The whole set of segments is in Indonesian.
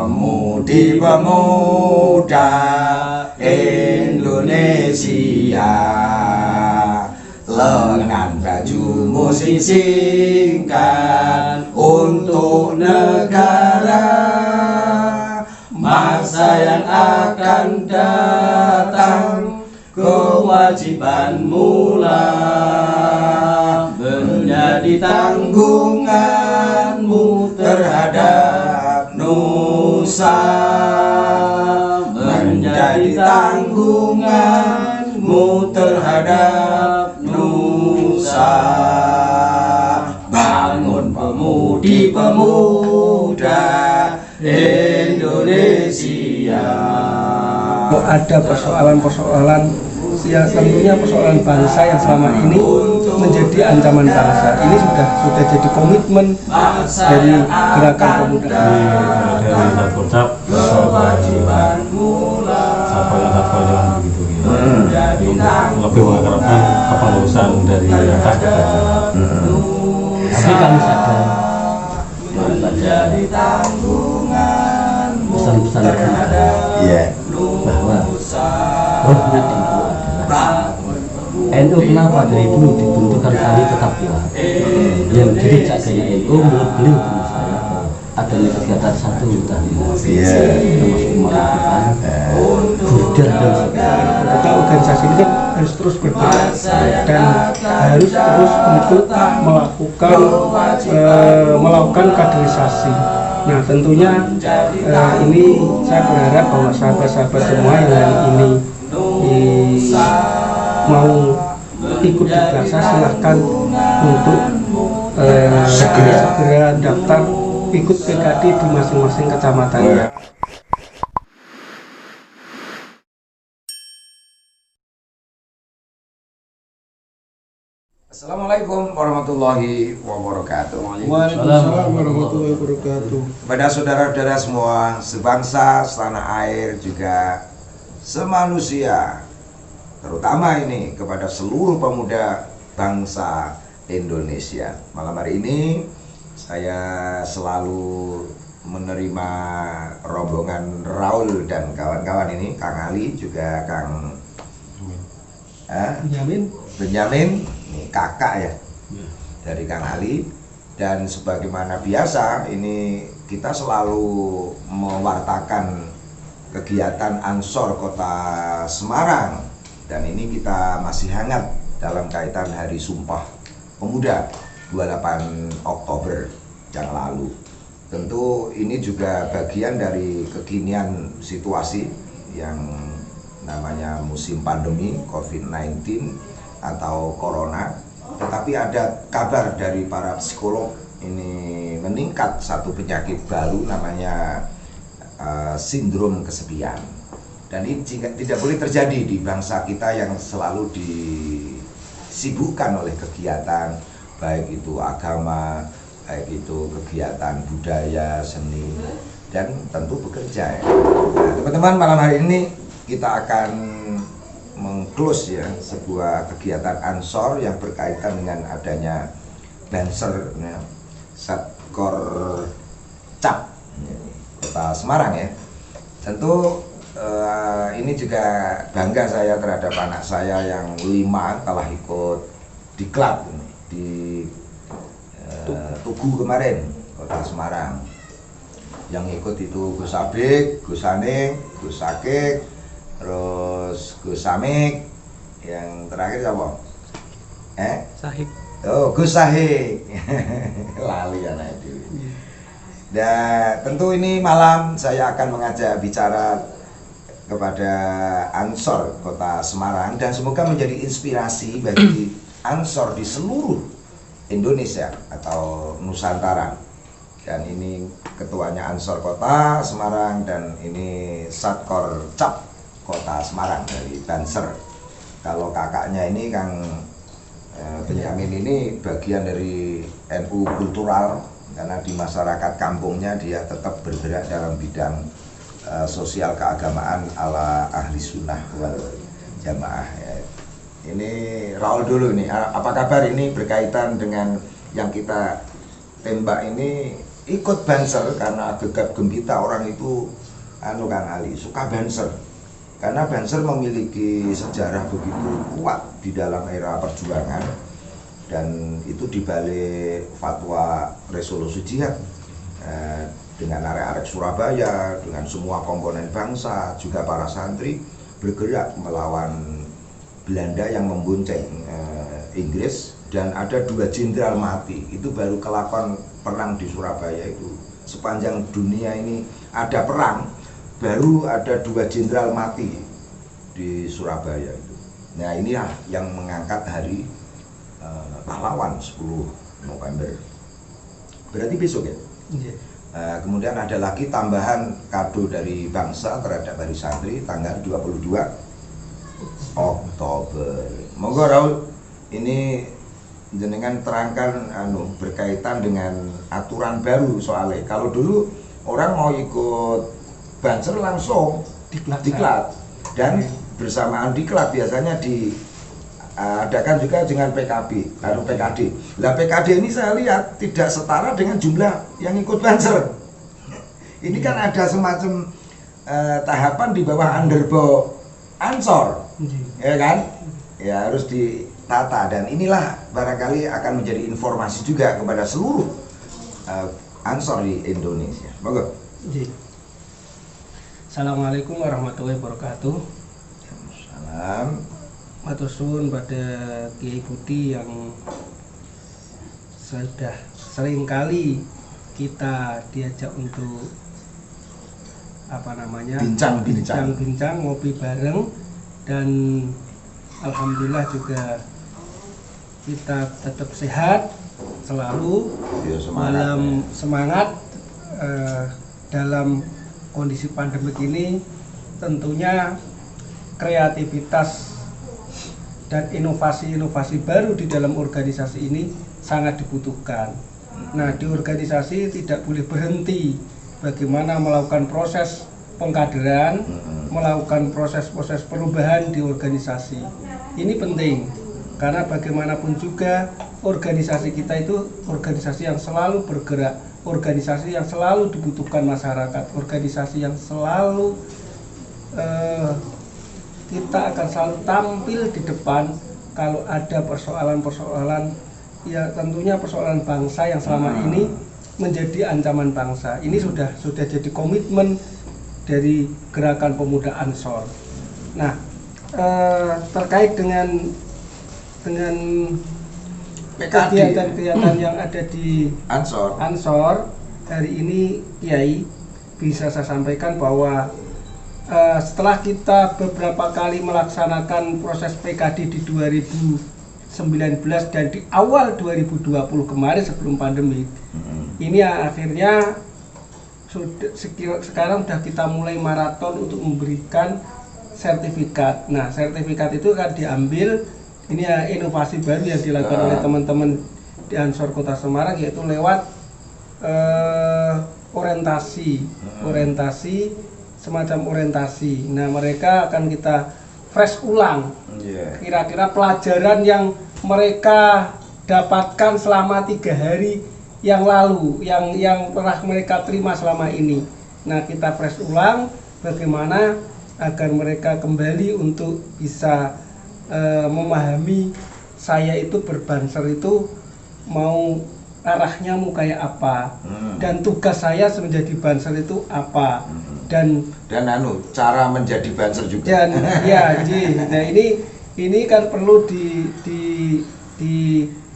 Pemudi-pemuda Indonesia, lengan bajumu singkat untuk negara. Masa yang akan datang, kewajibanmu lah menjadi tanggunganmu terhadap nusa, menjadi tanggunganmu terhadap nusa. Bangun pemudi-pemuda Indonesia. Ada persoalan-persoalan yang tentunya persoalan bangsa yang selama ini menjadi ancaman bangsa. Ini sudah jadi komitmen dari gerakan pemuda. Dari Satpol Satpol jalan begitu gitu. Lebih mengharapkan kepengurusan dari atas ke bawah. Tapi kami sadar pesan-pesan bahwa rohnya NU adalah NU. Kenapa dari dulu dibentukkan kami tetap kuat. Yang jejak gaya NU menurut beliau teman saya adanya kegiatan satu termasuk melakukan burda dan sebagainya. Kita organisasi ini kan harus terus bergerak dan harus terus untuk melakukan kaderisasi. Nah tentunya ini saya berharap bahwa sahabat-sahabat semua yang hari ini mau ikut di Blaksa silahkan untuk segera daftar ikut PKD di masing-masing kecamatannya. Assalamualaikum warahmatullahi wabarakatuh. Waalaikumsalam warahmatullahi wabarakatuh. Pada saudara-saudara semua, sebangsa, setanah air, juga semanusia, terutama ini kepada seluruh pemuda bangsa Indonesia. Malam hari ini saya selalu menerima rombongan Raul dan kawan-kawan ini, Kang Ali juga Kang Benyamin, ini kakak ya dari Kang Ali. Dan sebagaimana biasa ini kita selalu mewartakan kegiatan Ansor Kota Semarang, dan ini kita masih hangat dalam kaitan Hari Sumpah Pemuda 28 Oktober yang lalu. Tentu ini juga bagian dari kekinian situasi yang namanya musim pandemi COVID-19 atau Corona. Tetapi ada kabar dari para psikolog ini meningkat satu penyakit baru namanya sindrom kesepian. Dan ini tidak boleh terjadi di bangsa kita yang selalu disibukkan oleh kegiatan, baik itu agama, baik itu kegiatan budaya, seni, dan tentu bekerja ya. Nah, teman-teman, malam hari ini kita akan meng-close ya sebuah kegiatan Ansor yang berkaitan dengan adanya Banser ya, Satkor Cap Kota Semarang ya. Tentu ini juga bangga saya terhadap anak saya yang 5 telah ikut diklat di Tugu kemarin Kota Semarang. Yang ikut itu Gus Abik, Gus Aning, Gus Sakik, terus Gus Samik, yang terakhir siapa? Sahik. Oh, Gus Sahik. Lali anak itu. Dan tentu ini malam saya akan mengajak bicara kepada Ansor Kota Semarang, dan semoga menjadi inspirasi bagi Ansor di seluruh Indonesia atau Nusantara. Dan ini ketuanya Ansor Kota Semarang, dan ini Satkor Cap Kota Semarang dari Banser. Kalau kakaknya ini Kang Benyamin ini bagian dari NU Kultural, karena di masyarakat kampungnya dia tetap bergerak dalam bidang sosial keagamaan ala ahli sunnah wal jamaah ya. Ini Raul dulu nih, apa kabar ini berkaitan dengan yang kita tembak ini ikut Banser karena gegap gempita orang itu Kang Ali suka Banser karena Banser memiliki sejarah begitu kuat di dalam era perjuangan dan itu dibalik fatwa resolusi jihad dengan arek-arek Surabaya, dengan semua komponen bangsa, juga para santri bergerak melawan Belanda yang membonceng Inggris, dan ada 2 jenderal mati. Itu baru kelakon perang di Surabaya itu. Sepanjang dunia ini ada perang, baru ada 2 jenderal mati di Surabaya itu. Nah, inilah yang mengangkat hari pahlawan 10 November. Berarti besok ya? Iya. Kemudian ada lagi tambahan kado dari bangsa terhadap hari santri tanggal 22 Oktober. Monggo Raul, ini jenengan terangkan berkaitan dengan aturan baru soalnya. Kalau dulu orang mau ikut Banser langsung diklat dan bersamaan diklat biasanya diadakan juga dengan PKB atau PKD. Lah PKD ini saya lihat tidak setara dengan jumlah yang ikut Banser. Ini kan ada semacam tahapan di bawah underbo Ansor, ya kan? Ya harus ditata, dan inilah barangkali akan menjadi informasi juga kepada seluruh Ansor di Indonesia. Monggo. Assalamualaikum warahmatullahi wabarakatuh. Salam. Matur suwun pada Kiai Budi yang sudah sering kali kita diajak untuk bincang-bincang ngopi bareng, dan alhamdulillah juga kita tetap sehat selalu dalam semangat dalam kondisi pandemik ini. Tentunya kreativitas dan inovasi-inovasi baru di dalam organisasi ini sangat dibutuhkan. Nah, di organisasi tidak boleh berhenti bagaimana melakukan proses pengkaderan, melakukan proses-proses perubahan di organisasi. Ini penting karena bagaimanapun juga organisasi kita itu organisasi yang selalu bergerak, organisasi yang selalu dibutuhkan masyarakat, organisasi yang selalu kita akan selalu tampil di depan kalau ada persoalan-persoalan, ya tentunya persoalan bangsa yang selama ini menjadi ancaman bangsa. Ini sudah jadi komitmen dari Gerakan Pemuda Ansor. Nah, terkait dengan kegiatan-kegiatan yang ada di Ansor hari ini, Kiai, bisa saya sampaikan bahwa setelah kita beberapa kali melaksanakan proses PKD di 2019 dan di awal 2020 kemarin sebelum pandemi, ini akhirnya sekarang sudah kita mulai maraton untuk memberikan sertifikat. Nah, sertifikat itu kan diambil, ini ya inovasi baru yang dilakukan oleh teman-teman di Ansor Kota Semarang, yaitu lewat orientasi, semacam orientasi. Nah, mereka akan kita fresh ulang, kira-kira pelajaran yang mereka dapatkan selama 3 hari yang lalu, yang pernah mereka terima selama ini. Nah, kita fresh ulang bagaimana agar mereka kembali untuk bisa memahami saya itu berbanser itu mau arahnya mau kayak apa, dan tugas saya menjadi banser itu apa, dan cara menjadi banser juga. Dan ya, nah ini kan perlu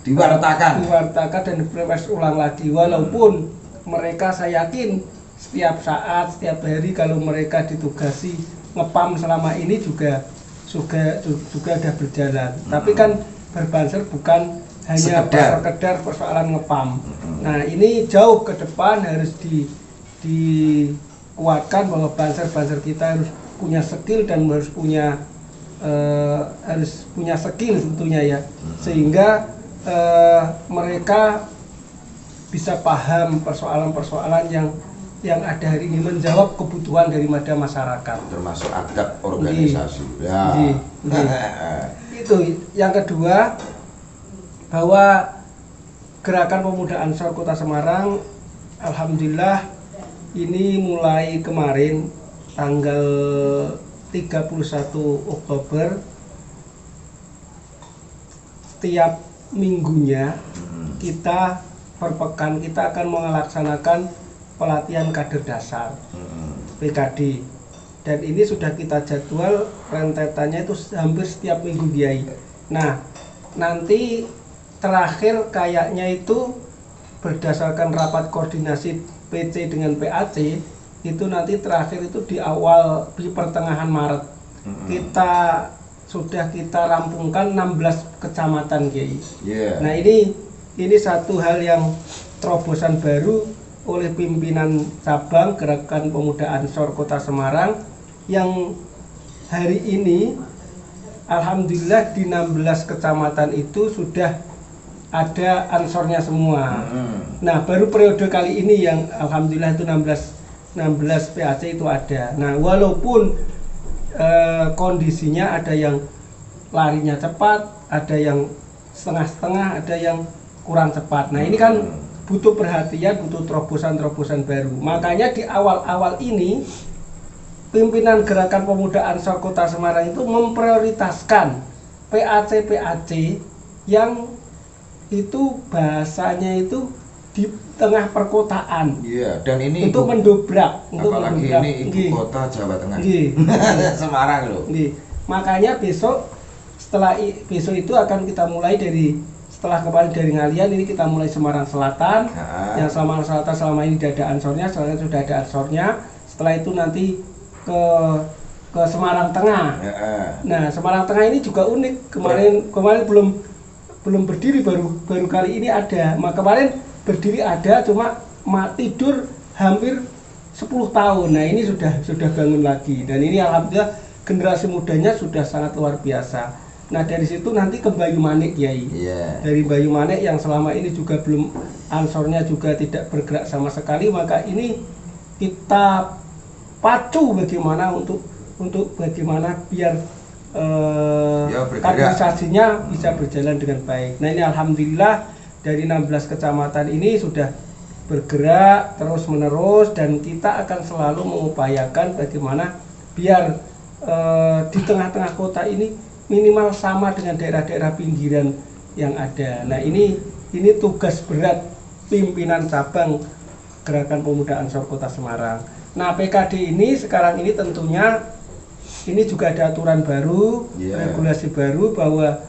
diwartakan dan diproses ulang lagi, walaupun mereka, saya yakin setiap saat, setiap hari kalau mereka ditugasi ngepam selama ini juga sudah berjalan. Tapi kan berbanser bukan hanya sekedar persoalan ngepam. Nah, ini jauh ke depan harus dikuatkan bahwa banser kita harus punya skill dan harus punya skill tentunya ya, sehingga mereka bisa paham persoalan-persoalan yang ada hari ini, menjawab kebutuhan daripada masyarakat, termasuk adab organisasi. Itu yang kedua, bahwa Gerakan Pemuda Ansor Kota Semarang alhamdulillah ini mulai kemarin tanggal 31 Oktober setiap minggunya kita per pekan kita akan melaksanakan pelatihan kader dasar PKD, dan ini sudah kita jadwal rentetannya itu hampir setiap minggu Kiai. Nah nanti terakhir kayaknya itu berdasarkan rapat koordinasi PC dengan PAC itu nanti terakhir itu di pertengahan Maret sudah kita rampungkan 16 kecamatan Kiai. Nah ini satu hal yang terobosan baru oleh pimpinan cabang Gerakan Pemuda Ansor Kota Semarang yang hari ini alhamdulillah di 16 kecamatan itu sudah ada ansornya semua. Nah baru periode kali ini yang alhamdulillah itu 16 PAC itu ada. Nah walaupun kondisinya ada yang larinya cepat, ada yang setengah-setengah, ada yang kurang cepat. Nah ini kan butuh perhatian, butuh terobosan-terobosan baru. Makanya di awal-awal ini pimpinan Gerakan Pemuda Ansor Kota Semarang itu memprioritaskan PAC yang itu bahasanya itu di tengah perkotaan. Dan ini untuk mendobrak, apalagi ini ibu kota Jawa Tengah. Semarang loh. Makanya besok itu akan kita mulai setelah kemarin dari Ngalian, ini kita mulai Semarang Selatan. Yang Semarang Selatan selama ini tidak ada ansornya, sekarang sudah ada ansornya. Setelah itu nanti ke Semarang Tengah. Nah Semarang Tengah ini juga unik. Kemarin belum berdiri, baru kali ini ada. Kemarin berdiri ada, cuma tidur hampir 10 tahun. Nah ini sudah bangun lagi, dan ini alhamdulillah generasi mudanya sudah sangat luar biasa. Nah dari situ nanti ke Banyumanik Kiai. Dari Banyumanik yang selama ini juga belum ansornya juga tidak bergerak sama sekali, maka ini kita pacu bagaimana untuk bagaimana biar kaderisasinya bisa berjalan dengan baik. Nah ini alhamdulillah dari 16 kecamatan ini sudah bergerak terus menerus, dan kita akan selalu mengupayakan bagaimana biar di tengah-tengah kota ini minimal sama dengan daerah-daerah pinggiran yang ada. Nah ini tugas berat pimpinan cabang Gerakan Pemuda Ansor Kota Semarang. Nah PKD ini sekarang ini tentunya ini juga ada aturan baru, regulasi baru, bahwa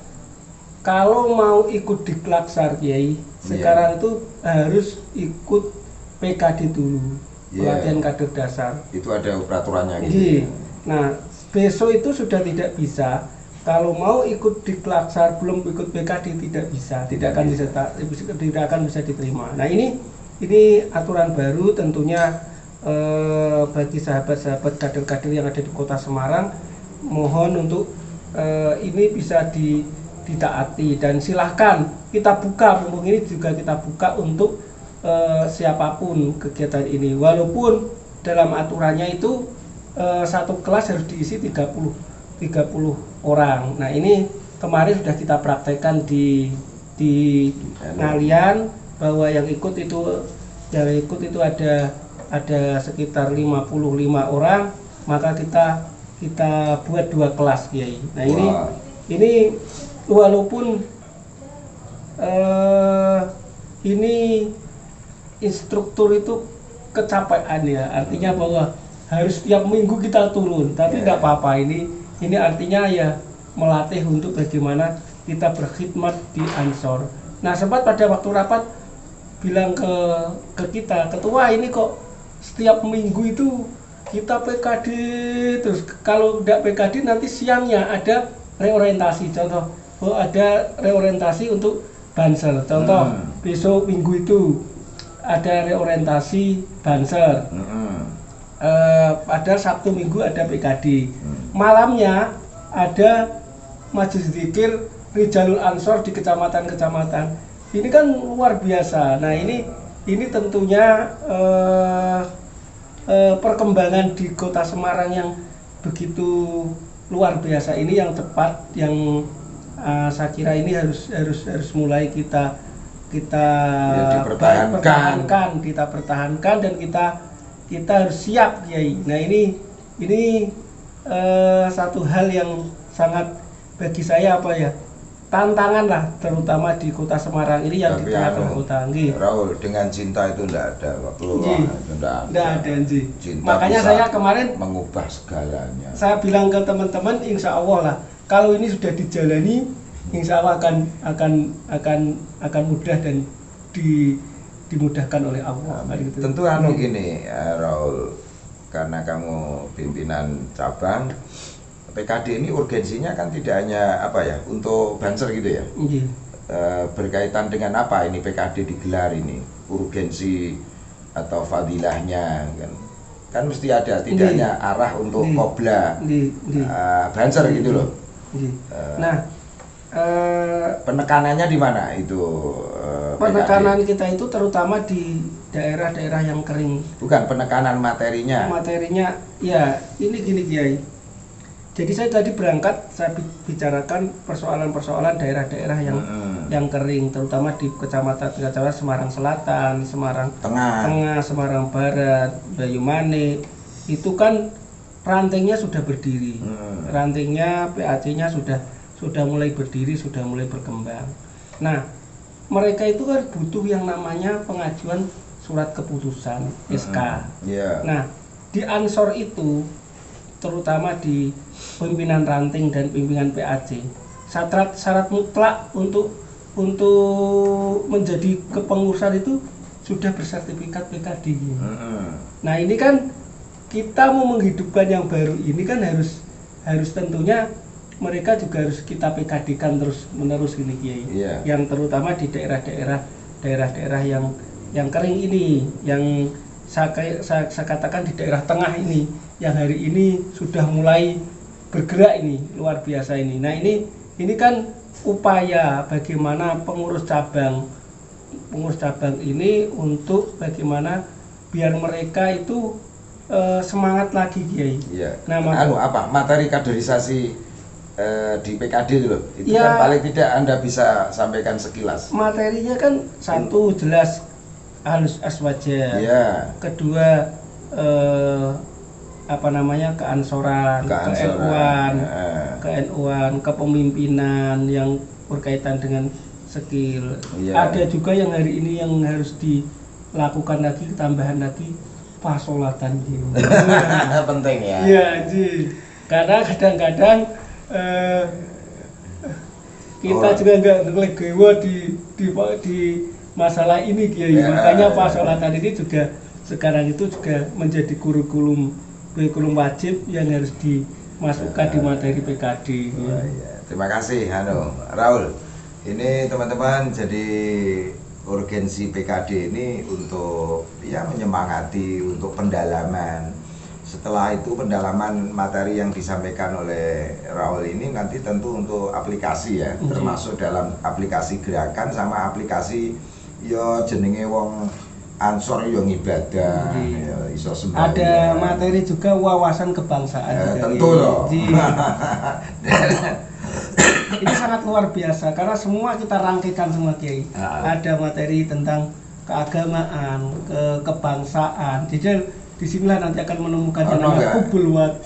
kalau mau ikut di Klaksar Kiai, sekarang itu harus ikut PKD dulu, pelatihan kader dasar. Itu ada peraturannya gitu. Nah besok itu sudah tidak bisa. Kalau mau ikut di Klaksar belum ikut PKD tidak bisa, tidak akan bisa diterima. Nah ini aturan baru tentunya. Bagi sahabat-sahabat kader-kader yang ada di Kota Semarang, mohon untuk ini bisa ditaati, dan silahkan kita buka, mumpung ini juga kita buka untuk siapapun kegiatan ini, walaupun dalam aturannya itu satu kelas harus diisi 30 orang. Nah ini kemarin sudah kita praktekkan di Ngalian, bahwa yang ikut itu ada sekitar 55 orang, maka kita buat 2 kelas Kiai. Nah ini walaupun ini instruktur itu kecapean ya, artinya bahwa harus setiap minggu kita turun, tapi nggak apa-apa, ini artinya ya melatih untuk bagaimana kita berkhidmat di Ansor. Nah sempat pada waktu rapat bilang ke kita, ketua ini kok setiap minggu itu kita PKD terus, kalau tidak PKD nanti siangnya ada reorientasi. Contoh, ada reorientasi untuk Banser. Contoh, besok minggu itu ada reorientasi Banser. Pada Sabtu Minggu ada PKD. Malamnya ada majelis zikir Rijalul Ansor di kecamatan-kecamatan. Ini kan luar biasa. Nah ini tentunya perkembangan di Kota Semarang yang begitu luar biasa ini, yang cepat, yang saya kira ini harus mulai kita Ya, dipertahankan. kita pertahankan dan kita harus siap, Kiai. Nah ini satu hal yang sangat bagi saya apa ya, tantangan lah, terutama di kota Semarang ini yang di tengah kota. Raul, dengan cinta itu enggak ada peluang, enggak ada. Cinta makanya bisa saya kemarin mengubah segalanya. saya bilang ke teman-teman, insya Allah lah, kalau ini sudah dijalani, insya Allah akan mudah dan dimudahkan oleh Allah. Gitu. Tentu gini, Raul, karena kamu pimpinan cabang, PKD ini urgensinya kan tidak hanya untuk Banser gitu ya. Berkaitan dengan apa ini PKD digelar ini, urgensi atau fadilahnya kan mesti ada, tidak hanya arah untuk Kobla Banser gitu loh. Nah, penekanannya di mana itu? Penekanan kita itu terutama di daerah-daerah yang kering. Bukan penekanan materinya. Materinya, ya ini gini Kiai. Jadi saya tadi berangkat, saya bicarakan persoalan-persoalan daerah-daerah yang kering, terutama di kecamatan Semarang Selatan, Semarang Tengah, Semarang Barat, Banyumane. Itu kan rantingnya sudah berdiri, rantingnya PAC-nya sudah mulai berdiri, sudah mulai berkembang. Nah, mereka itu kan butuh yang namanya pengajuan surat keputusan SK. Nah, di Ansor itu, terutama di pimpinan ranting dan pimpinan PAC, syarat mutlak untuk menjadi kepengurusan itu sudah bersertifikat PKD. Nah, ini kan kita mau menghidupkan yang baru ini kan harus tentunya mereka juga harus kita PKD-kan terus menerus ini Kiai. Yang terutama di daerah-daerah yang kering ini, yang saya katakan di daerah tengah ini, yang hari ini sudah mulai bergerak ini, luar biasa ini. Nah, ini kan upaya bagaimana pengurus cabang ini untuk bagaimana biar mereka itu semangat lagi Kiai. Nah, materi kaderisasi di PKD itu loh, itu kan paling tidak Anda bisa sampaikan sekilas. Materinya kan satu jelas halus aswaja, kedua keansoran, ke-NU-an, kepemimpinan yang berkaitan dengan skill. Ada juga yang hari ini yang harus dilakukan lagi, tambahan lagi pasolatan gitu. Penting ya. Iya, karena kadang-kadang kita juga nggak ngelegewo di masalah ini Kiai. Makanya pasolatan ini juga sekarang itu juga menjadi kurikulum wajib yang harus dimasukkan di materi PKD. Terima kasih Raul. Ini teman-teman, jadi urgensi PKD ini untuk menyemangati untuk pendalaman. Setelah itu pendalaman materi yang disampaikan oleh Raul ini nanti tentu untuk aplikasi ya, termasuk dalam aplikasi gerakan sama aplikasi jenenge wong Ansor yang ibadah, iso sembahyang. Ada materi juga wawasan kebangsaan. Tentu loh. Ini sangat luar biasa karena semua kita rangkaikan semua Kiai. Ada materi tentang keagamaan, kebangsaan. Jadi disinilah nanti akan menemukan yang namanya kubul wat,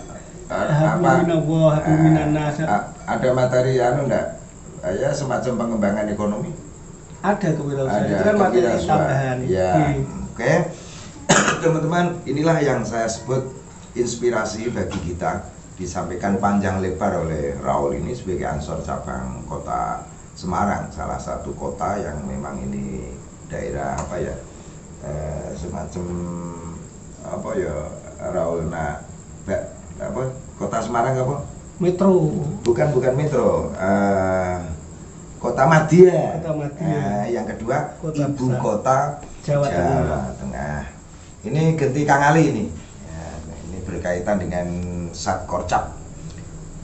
habluminallah, habluminanas. Ada materi enggak? Ya semacam pengembangan ekonomi. Ada kewirausahaan. Itu kan materi tambahan. Oke. Teman-teman, inilah yang saya sebut inspirasi bagi kita, disampaikan panjang lebar oleh Raul ini sebagai Ansor cabang kota Semarang, salah satu kota yang memang ini daerah semacam Raul kota Semarang metro. Bukan metro, kota Madya. Yang kedua ibu kota Jawa Tengah. Ini Genti Kang Ali ini. Ini berkaitan dengan Satkorcap.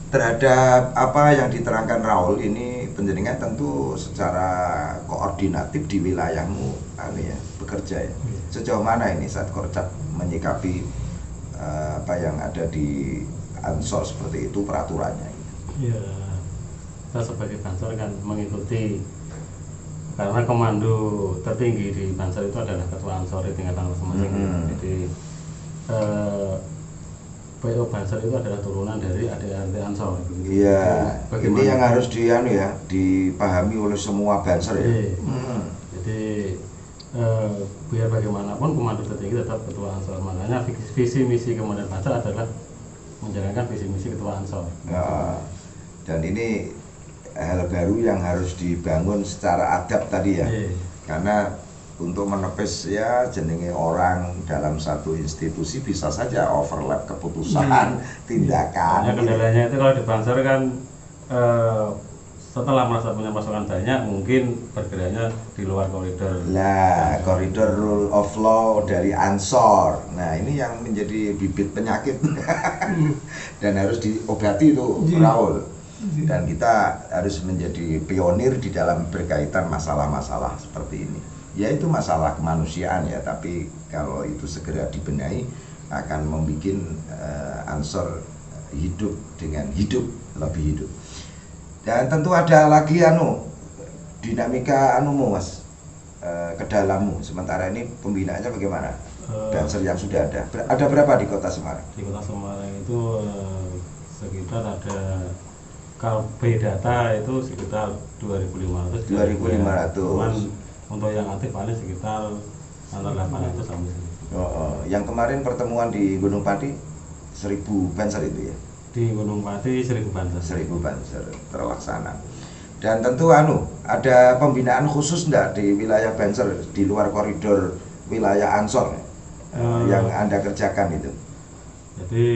Terhadap apa yang diterangkan Raul ini, penjenengan tentu secara koordinatif di wilayahmu bekerja ya. Sejauh mana ini Satkorcap menyikapi apa yang ada di Ansor seperti itu peraturannya? Ya, kita sebagai Ansor kan mengikuti karena komando tertinggi di Banser itu adalah ketua Ansor di tingkatan masing-masing. Jadi PO Banser itu adalah turunan dari ADART Ansor. Iya, ini yang harus dipahami oleh semua Banser ya. Jadi biar bagaimanapun komando tertinggi tetap ketua Ansor. Makanya visi misi Komandan Banser adalah menjalankan visi misi ketua Ansor. Ya, dan ini hal baru yang harus dibangun secara adab tadi ya. Karena untuk menepis ya jenenge orang dalam satu institusi bisa saja overlap keputusan, tindakan. Hanya kendalanya itu kalau di Banser kan setelah merasa punya pasukan banyak mungkin bergeraknya di luar koridor. Nah, koridor rule of law dari Ansor. Nah, ini yang menjadi bibit penyakit dan harus diobati itu, Raul. Dan kita harus menjadi pionir di dalam berkaitan masalah-masalah seperti ini. Yaitu masalah kemanusiaan ya, tapi kalau itu segera dibenahi akan membuat Ansor hidup dengan lebih hidup. Dan tentu ada lagi dinamika Mas, ke dalammu. Sementara ini pembinaannya bagaimana? Banser yang sudah ada berapa di Kota Semarang? Di Kota Semarang itu sekitar ada KB data itu sekitar 2.500. 2.500. Cuman untuk yang aktif paling sekitar antara 800 sampai 1000. Yang kemarin pertemuan di Gunung Pati 1000 Banser itu ya? Di Gunung Pati 1000 Banser. 1000 Banser terlaksana. Dan tentu ada pembinaan khusus enggak di wilayah Banser di luar koridor wilayah Ansor yang Anda kerjakan itu? Jadi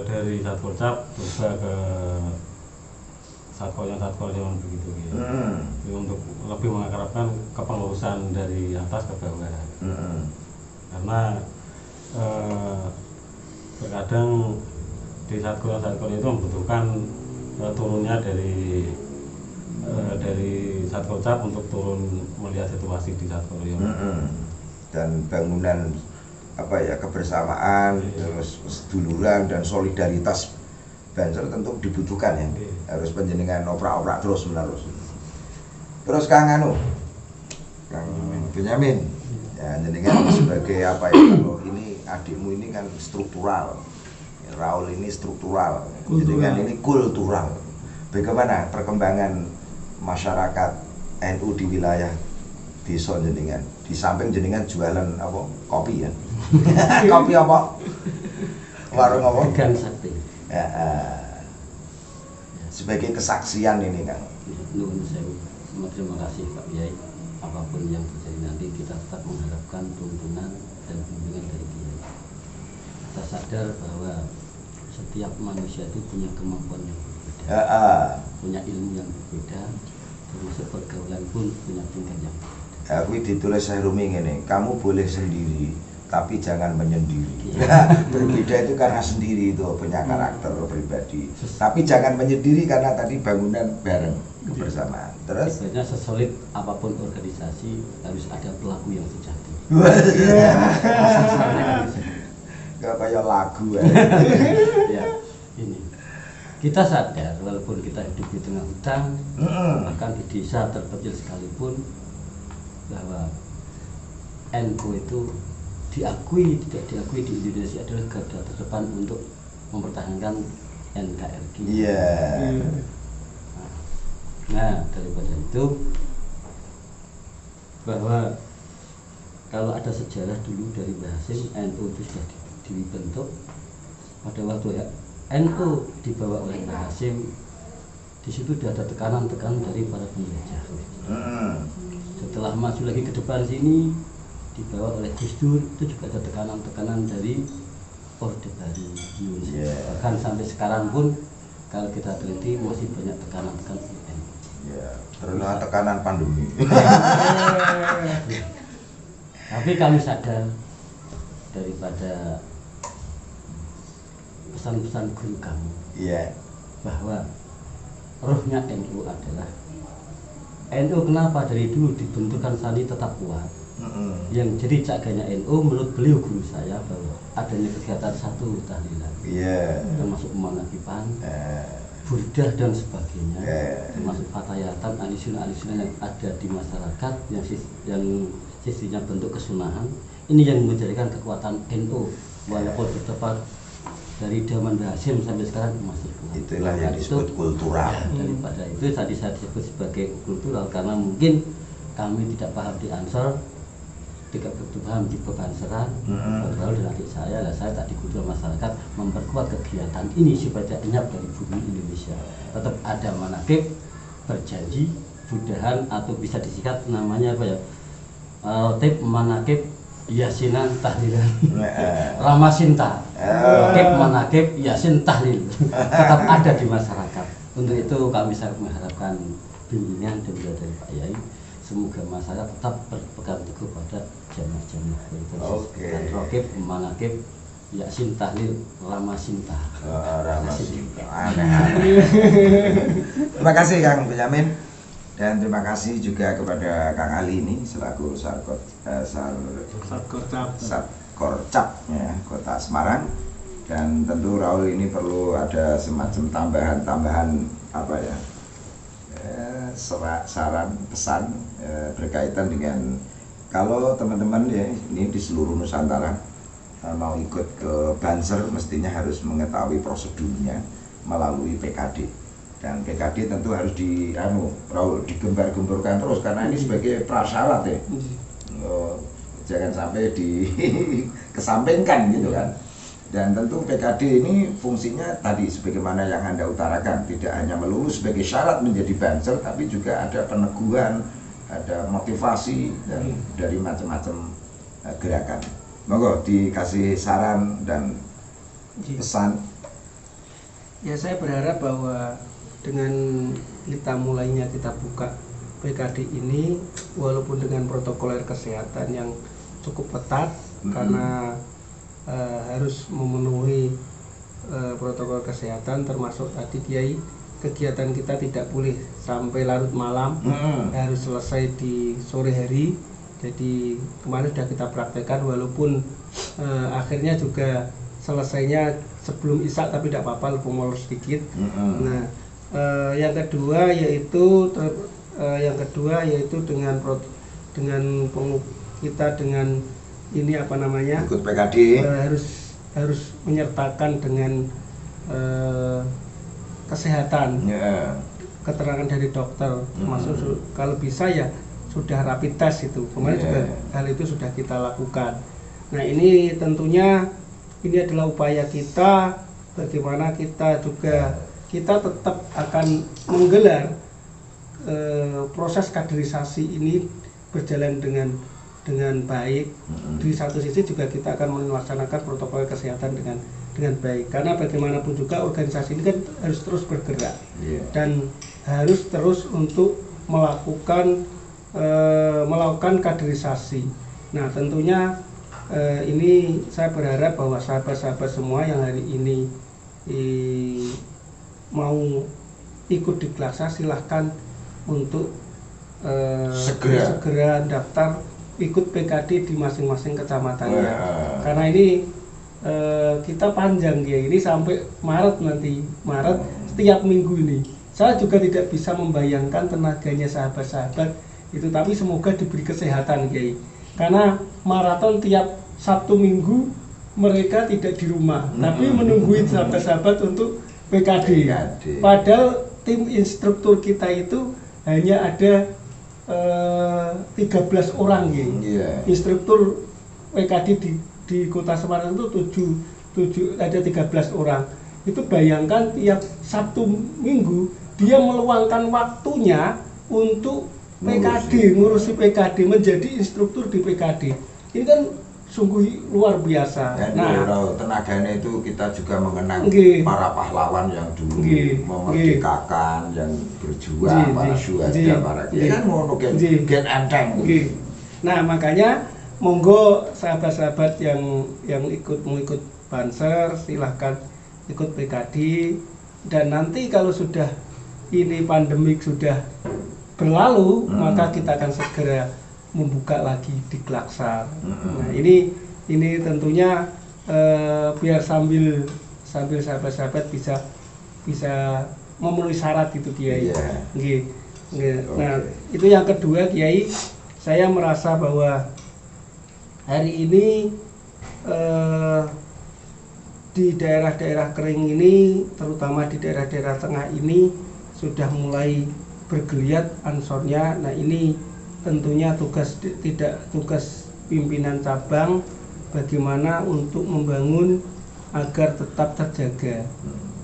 dari Satkolcap coba ke Satkol yang begitu gitu. Untuk lebih mengakrabkan kepengurusan dari atas ke bawah. Karena terkadang di Satkol itu membutuhkan turunnya dari Satkolcap untuk turun melihat situasi di Satkol. Dan bangunan kebersamaan, terus seduluran dan solidaritas Banser tentu dibutuhkan ya. Harus penjenengan oprak-oprak terus menerus. Terus Kang Benyamin, ya jenengan sebagai kalau ini adikmu ini kan struktural, Raul ini struktural, jenengan ini kultural. Bagaimana perkembangan masyarakat NU di wilayah desa jenengan? Di samping jenengan jualan kopi ya? Kopi apa? Warung apa? Gang Sakti. Sebagai kesaksian ini Kang. Terima kasih Pak Kiai. Apapun yang terjadi nanti kita tetap mengharapkan tuntunan dan bimbingan dari Kiai. Kita sadar bahwa setiap manusia itu punya kemampuan yang berbeda, punya ilmu yang berbeda, termasuk pergaulan pun punya tingkat yang berbeda. Aku ditulis saya Rumi ini, kamu boleh sendiri, tapi jangan menyendiri. Berbeda itu karena sendiri itu punya karakter pribadi. Tapi jangan menyendiri karena tadi bangunan bareng kebersamaan. Terus sebenarnya sesolid apapun organisasi harus ada pelaku yang sejati. Gak kayak lagu ya. Ini kita sadar walaupun kita hidup di tengah hutan, bahkan di desa terpencil sekalipun, bahwa NU itu diakui tidak diakui di Indonesia adalah garda terdepan untuk mempertahankan NKRI. Nah, daripada itu, bahwa kalau ada sejarah dulu dari Mbah Hasim, NU itu sudah dibentuk pada waktu NU dibawa oleh Mbah Hasim. Di situ sudah ada tekanan-tekanan dari para penjajah. Setelah maju lagi ke depan sini, dibawa oleh Gus Dur, itu juga ada tekanan-tekanan dari Orde Baru Indonesia. Bahkan sampai sekarang pun kalau kita teliti masih banyak tekanan-tekanan NU. Terutama tekanan pandemi. Tapi kami sadar daripada pesan-pesan guru kami, bahwa rohnya NU adalah NU. Kenapa dari dulu dibentukkan Sani tetap kuat? Yang jadi jaganya NU menurut beliau guru saya bahwa adanya kegiatan satu tahlilan, termasuk pemangakipan, burdah dan sebagainya, Yeah. termasuk fatayatan, alisun-alisun yang ada di masyarakat yang sisinya bentuk kesunahan. Ini yang menjadikan kekuatan NU, walaupun terdapat dari zaman Mbah Hasyim sampai sekarang masih kuat. Itulah yang disebut kultural. Ya, daripada itu tadi saya disebut sebagai kultural karena mungkin kami tidak paham di Ansor, tidak begitu paham di Bebanseran, lalu dan adik saya tak di kultural masyarakat memperkuat kegiatan ini supaya tidak lenyap dari bumi Indonesia. Tetap ada manakib, berjanji, budahan atau bisa disingkat namanya apa ya? Tip manakib Yasinan tahlilan Ramasinta Manakib manakib Yasin tahlil tetap ada di masyarakat. Untuk itu kami sangat mengharapkan bimbingan dan juga dari Pak Yai. Semoga masyarakat tetap berpegang teguh pada jamaah-jamaah Manakib manakib Yasin tahlil Ramasinta. Ramasinta aneh-aneh. Terima kasih Kang Benyamin. Dan terima kasih juga kepada Kang Ali ini selaku Satkorcap ya, Kota Semarang. Dan tentu Raul ini perlu ada semacam tambahan apa ya, saran pesan berkaitan dengan kalau teman-teman ya ini di seluruh Nusantara mau ikut ke Banser mestinya harus mengetahui prosedurnya melalui PKD. Dan PKD tentu harus digembar-gemburkan terus karena ini sebagai prasyarat ya. Jangan sampai dikesampingkan gitu kan. Dan tentu PKD ini fungsinya tadi sebagaimana yang Anda utarakan, tidak hanya melulu sebagai syarat menjadi Banser tapi juga ada peneguhan, ada motivasi dan dari macam-macam gerakan. Monggo dikasih saran dan pesan. Ya, saya berharap bahwa dengan kita buka PKD ini walaupun dengan protokoler kesehatan yang cukup ketat karena harus memenuhi protokol kesehatan termasuk tadi Kiai kegiatan kita tidak boleh sampai larut malam, harus selesai di sore hari. Jadi kemarin sudah kita praktekkan walaupun akhirnya juga selesainya sebelum Isya tapi tidak apa-apa, lebih molor sedikit. Nah, yang kedua yaitu dengan kita dengan ini apa namanya ikut PKD harus menyertakan dengan kesehatan, keterangan dari dokter, termasuk kalau bisa ya sudah rapid test itu kemarin juga hal itu sudah kita lakukan. Nah ini tentunya ini adalah upaya kita bagaimana kita tetap akan menggelar proses kaderisasi ini berjalan dengan baik. Di satu sisi juga kita akan melaksanakan protokol kesehatan dengan baik karena bagaimanapun juga organisasi ini kan harus terus bergerak dan harus terus untuk melakukan kaderisasi. Nah tentunya ini saya berharap bahwa sahabat-sahabat semua yang hari ini mau ikut di Klaksa silahkan untuk segera daftar ikut PKD di masing-masing kecamatannya. Karena ini kita panjang ya, ini sampai Maret setiap minggu ini. Saya juga tidak bisa membayangkan tenaganya sahabat-sahabat itu, tapi semoga diberi kesehatan Kiai. Karena maraton tiap Sabtu Minggu mereka tidak di rumah, tapi menungguin sahabat-sahabat untuk PKD. Padahal tim instruktur kita itu hanya ada 13 orang instruktur PKD di Kota Semarang itu 7 ada 13 orang. Itu bayangkan tiap Sabtu Minggu dia meluangkan waktunya untuk PKD, ngurusi PKD, menjadi instruktur di PKD. Ini kan sungguh luar biasa. Dan tenaganya itu kita juga mengenang para pahlawan yang dulu memerdekakan, yang berjuang, para syuhada, para kan ngono gen enteng. Nah, makanya monggo sahabat-sahabat yang mau ikut Banser silahkan ikut PKD, dan nanti kalau sudah ini pandemik sudah berlalu maka kita akan segera membuka lagi di Klaksa. Nah ini tentunya biar sambil sahabat-sahabat bisa memenuhi syarat itu Kiai. Iya. Nggih. Nggih. Nah, Oke. itu yang kedua Kiai, saya merasa bahwa hari ini di daerah-daerah kering ini, terutama di daerah-daerah tengah ini sudah mulai bergeliat ansornya. Nah, ini tentunya tugas pimpinan cabang bagaimana untuk membangun agar tetap terjaga.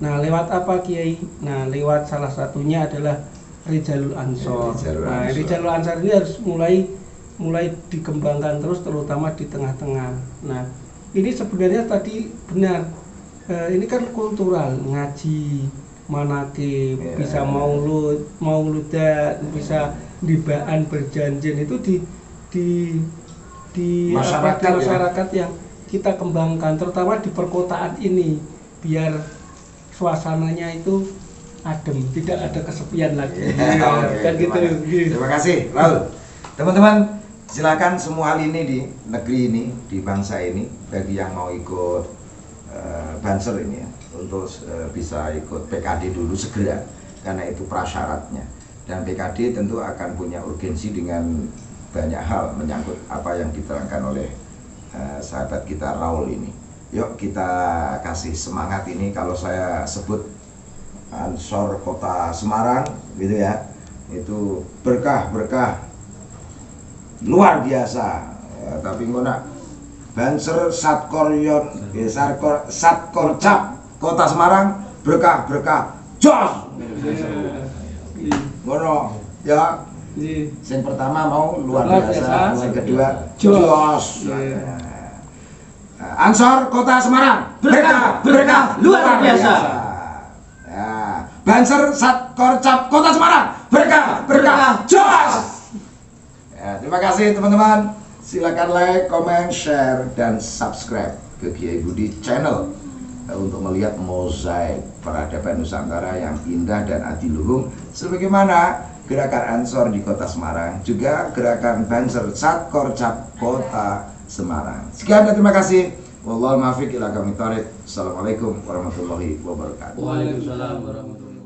Nah, lewat apa Kiai? Nah, lewat salah satunya adalah Rijalul Ansor. Nah, Rijalul Ansor ini harus mulai dikembangkan terus, terutama di tengah-tengah. Nah, ini sebenarnya tadi benar, ini kan kultural, ngaji, manakib, bisa mauludan, bisa dibaan berjanjian, itu di masyarakat yang kita kembangkan, terutama di perkotaan ini, biar suasananya itu adem, tidak ada kesepian lagi. Kan gitu. Terima kasih, Raul. Teman-teman, silakan semua hal ini di negeri ini, di bangsa ini, bagi yang mau ikut Banser ini ya, untuk bisa ikut PKD dulu segera, karena itu prasyaratnya. Dan PKD tentu akan punya urgensi dengan banyak hal menyangkut apa yang diterangkan oleh sahabat kita Raul ini. Yuk kita kasih semangat ini. Kalau saya sebut Ansor Kota Semarang gitu ya, itu berkah luar biasa ya, tapi ngono Banser Satkoryon Satkorcap Kota Semarang berkah jos ngono ya. Yang pertama mau luar biasa, yang kedua jos. Ansor Kota Semarang berkah luar biasa. Ya, Banser Satkorcap Kota Semarang berkah jos. Ya, terima kasih teman-teman. Silakan like, comment, share, dan subscribe ke Kiai Budi Channel untuk melihat mozaik peradaban Nusantara yang indah dan adiluhung, sebagaimana gerakan Ansor di Kota Semarang, juga gerakan Banser Satkorcap Kota Semarang. Sekian dan terima kasih. Wallahul muwaffiq ila aqwamit thoriq. Assalamualaikum warahmatullahi wabarakatuh. Waalaikumsalam warahmatullahi wabarakatuh.